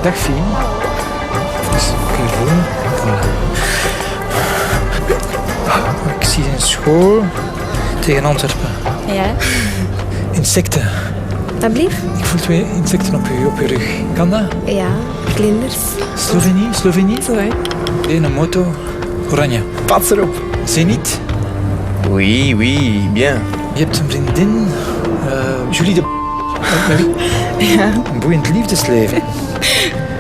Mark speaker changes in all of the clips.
Speaker 1: Dag Fien. Dus, kun je voelen? Voilà. Ik zie een school tegen Antwerpen.
Speaker 2: Ja,
Speaker 1: Insecten.
Speaker 2: alsjeblieft.
Speaker 1: Ik voel twee insecten op je rug. Kan dat?
Speaker 2: Ja, vlinders.
Speaker 1: Slovenie?
Speaker 2: Sorry.
Speaker 1: Een moto. Oranje.
Speaker 3: Pas erop.
Speaker 1: Zenit.
Speaker 3: Oui, oui, bien.
Speaker 1: Je hebt een vriendin. Julie de... Met wie?
Speaker 2: Ja.
Speaker 1: Een boeiend liefdesleven.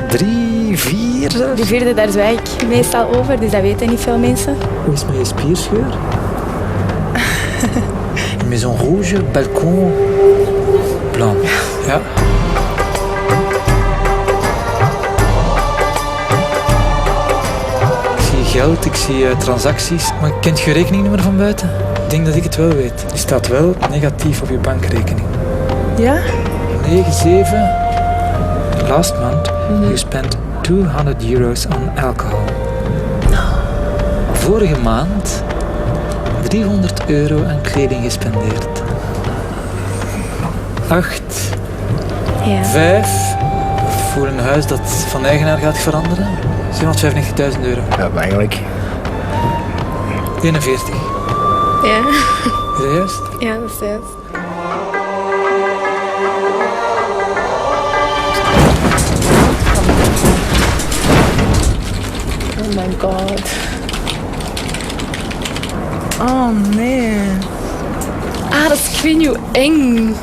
Speaker 1: 3, 4 zelfs.
Speaker 2: Die vierde, daar zwijg ik meestal over, dus dat weten niet veel mensen.
Speaker 1: Hoe is het met je spierscheur? Maison rouge, balkon, blanc. Ja. Ik zie geld, ik zie transacties. Maar kent je rekeningnummer van buiten? Ik denk dat ik het wel weet. Die staat wel negatief op je bankrekening.
Speaker 2: Ja?
Speaker 1: 97. Last month, you spent €200 on alcohol. Vorige maand €300 aan kleding gespendeerd. 8.
Speaker 2: Ja.
Speaker 1: 5. Voor een huis dat van eigenaar gaat veranderen. €795.000.
Speaker 3: Ja, eigenlijk.
Speaker 1: 41.
Speaker 2: Ja.
Speaker 1: Is dat juist?
Speaker 2: Ja, dat is juist. Oh my god. Oh nee. Ah, dat is, ik weet niet hoe eng.